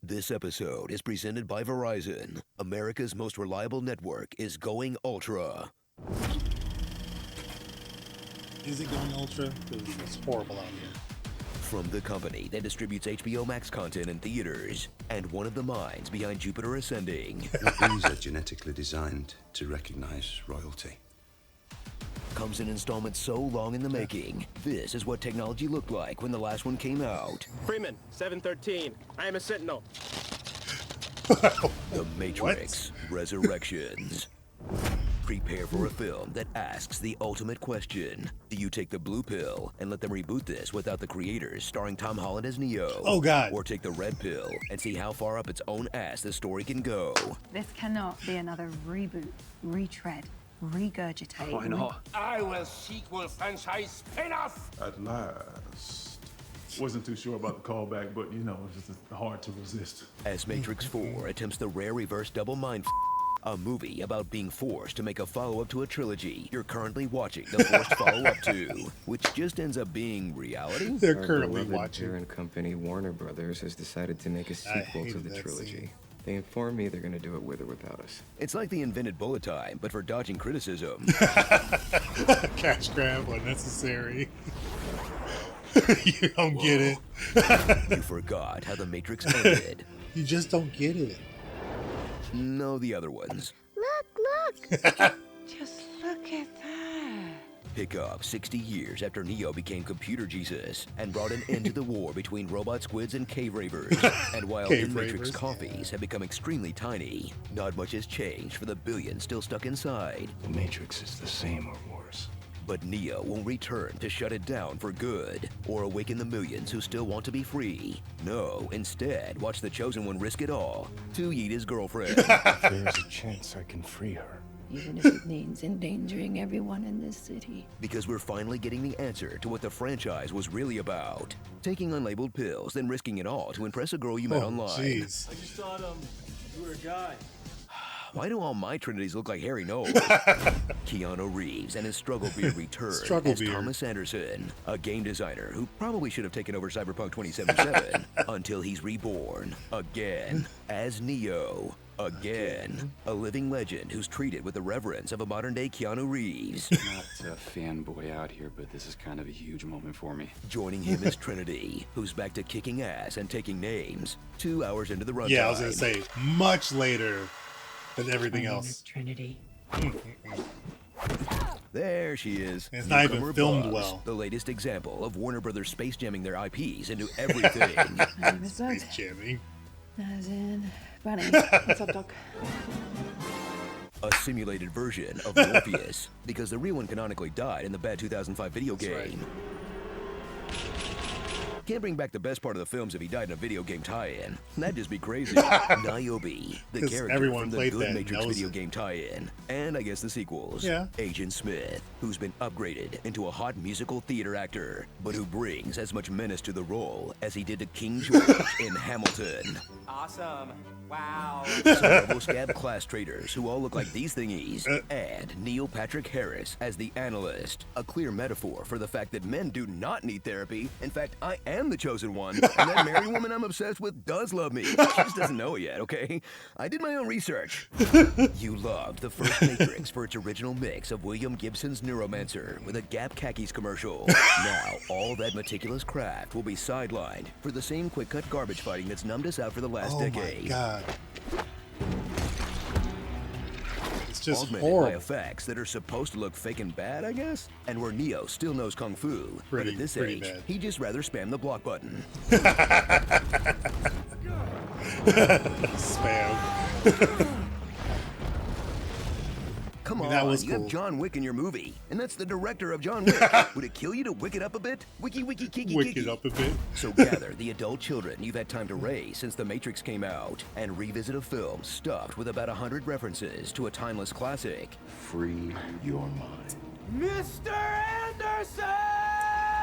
This episode is presented by Verizon. America's most reliable network is going ultra. Is it going ultra? Because it's horrible out here. From the company that distributes HBO Max content in theaters, and one of the minds behind Jupiter Ascending, These are genetically designed to recognize royalty. comes an installment so long in the making. This is what technology looked like when the last one came out. Freeman, 713. I am a sentinel. The Matrix Resurrections. Prepare for a film that asks the ultimate question. Do you take the blue pill and let them reboot this without the creators starring Tom Holland as Neo? Oh, God. Or take the red pill and see how far up its own ass the story can go? This cannot be another reboot, retread, regurgitate. Why not? I will sequel franchise spin-off. At last. Wasn't too sure about the callback, but you know, it's just hard to resist. As Matrix 4 attempts the rare reverse double mind a movie about being forced to make a follow-up to a trilogy you're currently watching the forced follow-up to, which just ends up being reality? They're Our currently beloved watching. parent company Warner Brothers has decided to make a sequel to hated the that trilogy. scene. They informed me they're going to do it with or without us. It's like the invented bullet time, but for dodging criticism. Cash grab unnecessary. You don't get it. You forgot how the Matrix ended. You just don't get it. No, the other ones. Look! Just look at that. Pick up 60 years after Neo became Computer Jesus and brought an end to the war between robot squids and cave ravers. And while Cave in-Matrix ravers. coffees have become extremely tiny, not much has changed for the billions still stuck inside. The Matrix is the same or worse. But Neo won't return to shut it down for good or awaken the millions who still want to be free. No, instead, watch the Chosen One risk it all to eat his girlfriend. There's a chance I can free her. Even if it means endangering everyone in this city. Because we're finally getting the answer to what the franchise was really about. Taking unlabeled pills, then risking it all to impress a girl you met Oh, online. jeez. I just thought, you were a guy. Why do all my trinities look like Harry Knowles? Keanu Reeves and his struggle beard return Struggle as beard. Thomas Anderson, a game designer who probably should have taken over Cyberpunk 2077 until he's reborn again as Neo. Again, a living legend who's treated with the reverence of a modern-day Keanu Reeves. Not a fanboy out here, but this is kind of a huge moment for me. Joining him is Trinity, who's back to kicking ass and taking names. 2 hours into the runtime. Yeah, I was gonna say much later than everything else. Trinity. There she is. It's not even Newcomer filmed Bubs, well. The latest example of Warner Brothers space jamming their IPs into everything. My name is Buzz. Space jamming. As in, Bunny. What's up, Doc? A simulated version of Morpheus, because the real one canonically died in the bad 2005 video game. right. Can't bring back the best part of the films if he died in a video game tie-in. That'd just be crazy. Niobe, the 'Cause character everyone from the played good that and Matrix knows video it. game tie-in. And I guess the sequels. Yeah. Agent Smith, who's been upgraded into a hot musical theater actor, but who brings as much menace to the role as he did to King George in Hamilton. Awesome. Wow. Some robo-scab class traders who all look like these thingies. And Neil Patrick Harris as the analyst. A clear metaphor for the fact that men do not need therapy. In fact, I am the chosen one. And that married woman I'm obsessed with does love me. She just doesn't know it yet, okay? I did my own research. You loved the first Matrix for its original mix of William Gibson's Neuromancer with a Gap Khakis commercial. Now, all that meticulous craft will be sidelined for the same quick-cut garbage fighting that's numbed us out for the last Oh decade. my god. It's just Augmented by horrible. effects that are supposed to look fake and bad, I guess? And where Neo still knows Kung Fu, but Pretty- at this pretty age, bad. he'd just rather spam the block button. Spam. Come on, that was you cool. have John Wick in your movie, and that's the director of John Wick. Would it kill you to wick it up a bit? Wiki, wiki, kiki, Wick kiki. it up a bit. So gather the adult children you've had time to raise since The Matrix came out, and revisit a film stuffed with about 100 references to a timeless classic. Free your mind. Mr. Anderson!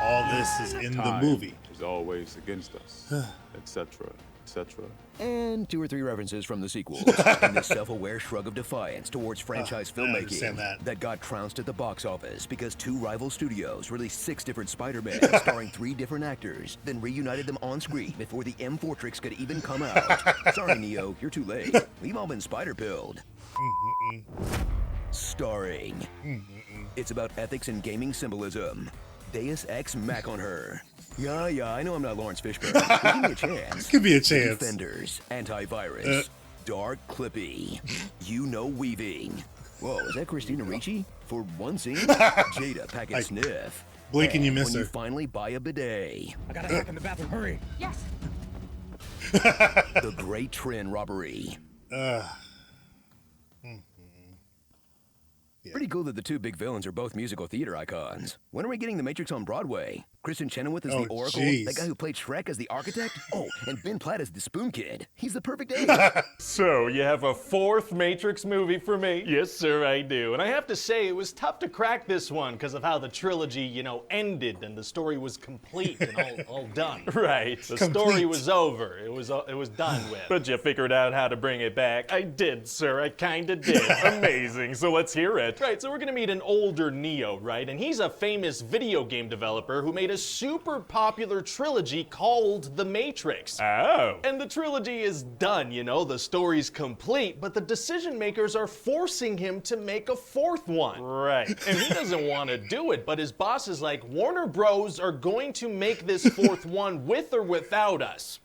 All this is in the movie. Is always against us, etc., etc. And 2 or 3 references from the sequels, and this self-aware shrug of defiance towards franchise filmmaking that got trounced at the box office because 2 rival studios released 6 different Spider-Man starring 3 different actors, then reunited them on screen before the M4 could even come out. Sorry, Neo, you're too late. We've all been spider-pilled. Starring. It's about ethics and gaming symbolism. Deus Ex Mac on her. Yeah, I know I'm not Lawrence Fishburne. But give me a chance. Give me a chance. Defenders, Antivirus, Dark Clippy, Weaving. Whoa, is that Christina Ricci? For one scene? Jada Packet Sniff. Blink and you miss when her. you finally buy a bidet. I gotta hack in the bathroom, hurry. Yes. The Great Trin Robbery. Pretty cool that the 2 big villains are both musical theater icons. When are we getting The Matrix on Broadway? Kristen Chenoweth as the Oracle, that guy who played Shrek as the architect? Oh, and Ben Platt as the Spoon Kid. He's the perfect age. So, you have a 4th Matrix movie for me? Yes, sir, I do. And I have to say, it was tough to crack this one because of how the trilogy, ended and the story was complete and all done. Right. The story was over. It was done with. But you figured out how to bring it back. I did, sir. I kinda did. Amazing. So let's hear it. Right, so we're gonna meet an older Neo, right? And he's a famous video game developer who made a super popular trilogy called The Matrix. Oh. And the trilogy is done, the story's complete, but the decision makers are forcing him to make a 4th one. Right. And he doesn't want to do it, but his boss is like, Warner Bros. Are going to make this 4th one with or without us.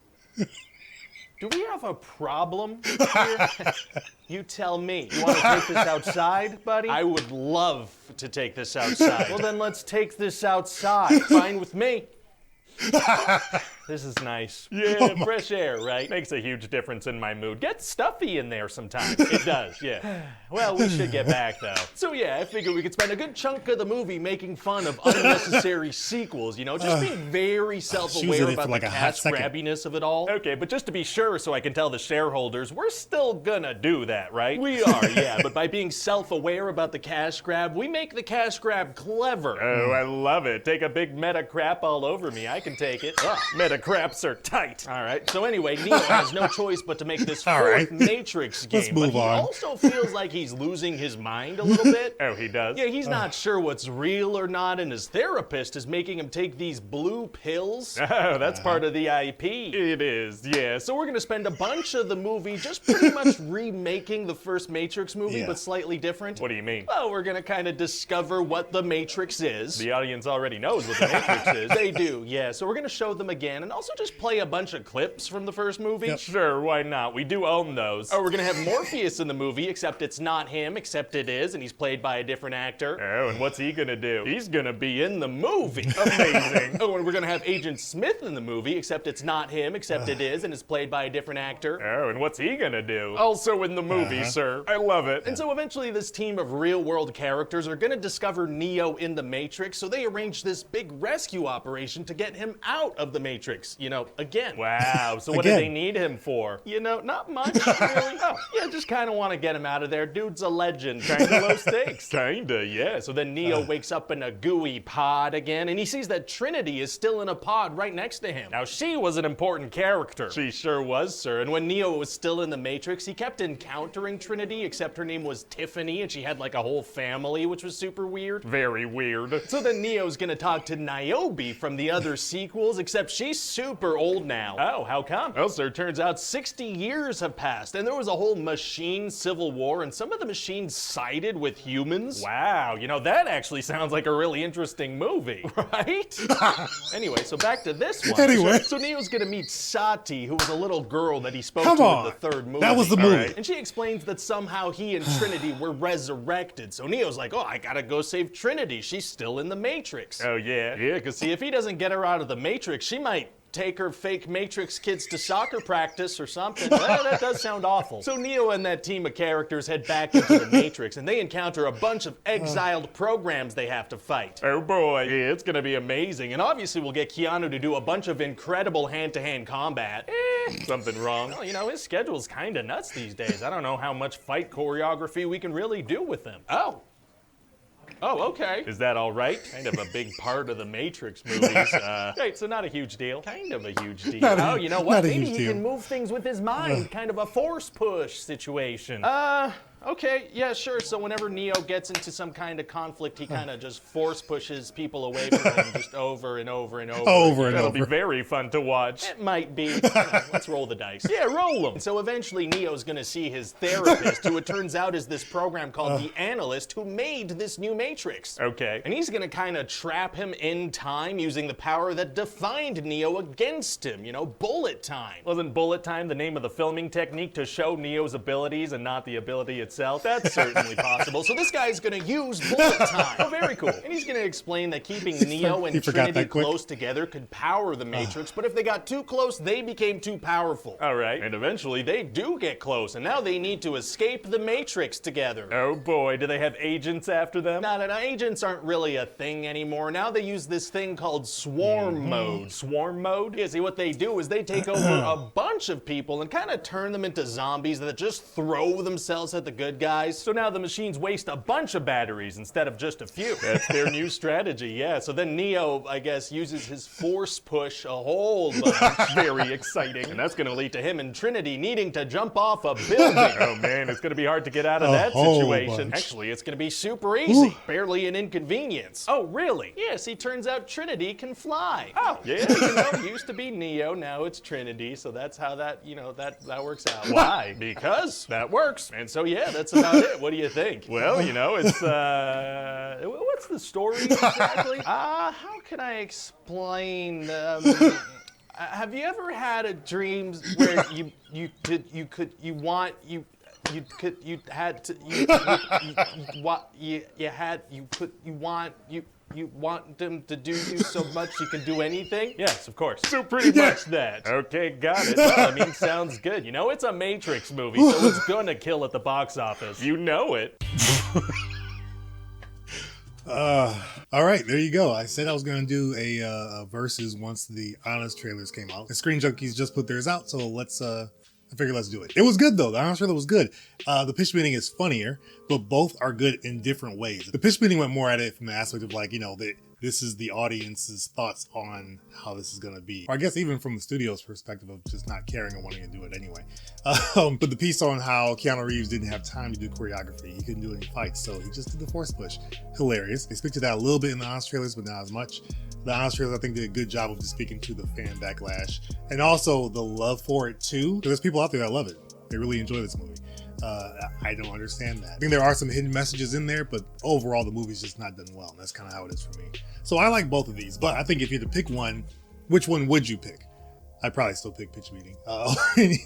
Do we have a problem here? You tell me. You want to take this outside, buddy? I would love to take this outside. Well, then let's take this outside. Fine with me. This is nice. Yeah, fresh air, right? Makes a huge difference in my mood. Gets stuffy in there sometimes. It does, yeah. Well, we should get back, though. So yeah, I figured we could spend a good chunk of the movie making fun of unnecessary sequels, just being very self-aware about the cash grabbiness of it all. Okay, but just to be sure so I can tell the shareholders, we're still gonna do that, right? We are, yeah, but by being self-aware about the cash grab, we make the cash grab clever. Oh, I love it. Take a big meta crap all over me. I can take it. Meta craps are tight. All right. So anyway, Neo has no choice but to make this 4th Matrix game. Let's move but he on. also feels like he's losing his mind a little bit. Oh, he does? Yeah, he's not sure what's real or not, and his therapist is making him take these blue pills. Oh, that's part of the IP. It is, yeah. So we're gonna spend a bunch of the movie just pretty much remaking the first Matrix movie, but slightly different. What do you mean? Well, we're gonna kind of discover what the Matrix is. The audience already knows what the Matrix is. They do, yeah. So we're gonna show them again, and also just play a bunch of clips from the first movie. Sure, why not? We do own those. Oh, we're gonna have Morpheus in the movie, except it's not him, except it is, and he's played by a different actor. Oh, and what's he gonna do? He's gonna be in the movie. Amazing. Oh, and we're gonna have Agent Smith in the movie, except it's not him, except it is, and is played by a different actor. Oh, and what's he gonna do? Also in the movie, sir. I love it. And so eventually this team of real-world characters are gonna discover Neo in the Matrix, so they arrange this big rescue operation to get him out of the Matrix, again. Wow, so what do they need him for? Not much, really. Oh, yeah, just kind of want to get him out of there. Dude's a legend. Kind of low stakes. Kinda, yeah. So then Neo wakes up in a gooey pod again, and he sees that Trinity is still in a pod right next to him. Now, she was an important character. She sure was, sir. And when Neo was still in the Matrix, he kept encountering Trinity, except her name was Tiffany, and she had like a whole family, which was super weird. Very weird. So then Neo's gonna talk to Niobe from the other sequels, except she's super old now. Oh, how come? Well, sir, turns out 60 years have passed, and there was a whole machine civil war, and some of the machines sided with humans. Wow, that actually sounds like a really interesting movie, right? Anyway, so back to this one. Anyway. So Neo's gonna meet Sati, who was a little girl that he spoke Come to on. in the 3rd movie. That was the movie. Right. And she explains that somehow he and Trinity were resurrected. So Neo's like, oh, I gotta go save Trinity. She's still in the Matrix. Oh, yeah? Yeah, because see, if he doesn't get her out of the Matrix, she might take her fake Matrix kids to soccer practice or something. Well, that does sound awful. So Neo and that team of characters head back into the Matrix, and they encounter a bunch of exiled programs they have to fight. Oh boy, yeah, it's gonna be amazing. And obviously we'll get Keanu to do a bunch of incredible hand-to-hand combat. Something wrong. Well, his schedule's kinda nuts these days. I don't know how much fight choreography we can really do with him. Oh. Oh, okay. Is that all right? Kind of a big part of the Matrix movies. Right, so not a huge deal. Kind of a huge deal. Oh, you know what? Maybe he can move things with his mind. Kind of a force push situation. Okay, yeah, sure. So whenever Neo gets into some kind of conflict, he kind of just force pushes people away from him just over and over and over. That'll be very fun to watch. It might be. You know, let's roll the dice. Yeah, roll them. And so eventually Neo's gonna see his therapist, who it turns out is this program called the Analyst, who made this new Matrix. Okay. And he's gonna kind of trap him in time using the power that defined Neo against him. You know, bullet time. Wasn't bullet time the name of the filming technique to show Neo's abilities and not the ability itself? That's certainly possible. So this guy's gonna use bullet time. Oh, very cool. And he's gonna explain that keeping Neo and Trinity close together could power the Matrix, but if they got too close, they became too powerful. All right. And eventually they do get close, and now they need to escape the Matrix together. Oh boy, do they have agents after them? No, agents aren't really a thing anymore. Now they use this thing called swarm mode. Swarm mode? Yeah, see, what they do is they take over a bunch of people and kind of turn them into zombies that just throw themselves at the good guys. So now the machines waste a bunch of batteries instead of just a few. That's their new strategy, yeah. So then Neo, I guess, uses his force push a whole bunch. Very exciting. And that's gonna lead to him and Trinity needing to jump off a building. Oh man, it's gonna be hard to get out of that situation. Actually, it's gonna be super easy. Barely an inconvenience. Oh, really? Yes, he turns out Trinity can fly. Oh, yeah, you know, used to be Neo, now it's Trinity, so that's how that, you know, that works out. Why? Because that works. And so, yeah, that's about it. What do you think? Well, you know, it's, what's the story exactly? How can I explain, have you ever had a dream where you want them to do you so much you can do anything? Yes, of course. So pretty much that. Okay, got it. Well, I mean, sounds good. You know, it's a Matrix movie, so it's gonna kill at the box office. You know it. All right, there you go. I said I was going to do a versus once the Honest trailers came out. The Screen Junkies just put theirs out, so I figured let's do it. It was good though. The Honest trailer was good. The pitch meeting is funnier, but both are good in different ways. The pitch meeting went more at it from the aspect of like, you know, that this is the audience's thoughts on how this is going to be. Or I guess even from the studio's perspective of just not caring and wanting to do it anyway. But the piece on how Keanu Reeves didn't have time to do choreography. He couldn't do any fights, so he just did the force push. Hilarious. They speak to that a little bit in the Honest trailers, but not as much. The Honest trailers, I think, did a good job of just speaking to the fan backlash. And also the love for it too. Because there's people out there that love it. They really enjoy this movie. I don't understand that. I think there are some hidden messages in there, but overall the movie's just not done well. And that's kind of how it is for me. So I like both of these, but I think if you had to pick one, which one would you pick? I'd probably still pick Pitch Meeting.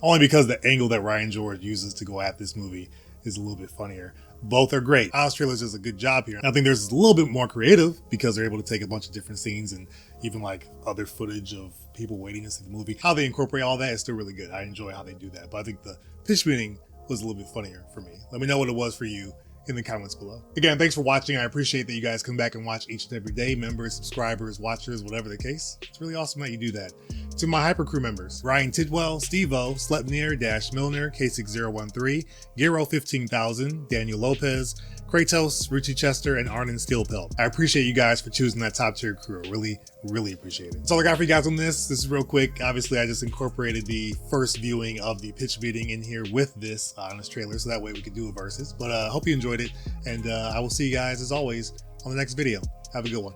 Only because the angle that Ryan George uses to go at this movie is a little bit funnier. Both are great. Honest Trailers does a good job here. I think there's a little bit more creative because they're able to take a bunch of different scenes and even like other footage of people waiting to see the movie. How they incorporate all that is still really good. I enjoy how they do that. But I think the Pitch Meeting was a little bit funnier for me. Let me know what it was for you in the comments below. Again, thanks for watching. I appreciate that you guys come back and watch each and every day. Members, subscribers, watchers, whatever the case. It's really awesome that you do that. To my Hyper Crew members, Ryan Tidwell, Steve-O, Slepnir, Milner, K6013, Gero 15000, Daniel Lopez, Kratos, Richie Chester, and Arnon Steelpelt. I appreciate you guys for choosing that top tier crew. Really, really appreciate it. That's all I got for you guys on this. This is real quick. Obviously, I just incorporated the first viewing of the pitch meeting in here with this Honest trailer, so that way we could do a versus. But I hope you enjoyed it, and I will see you guys, as always, on the next video. Have a good one.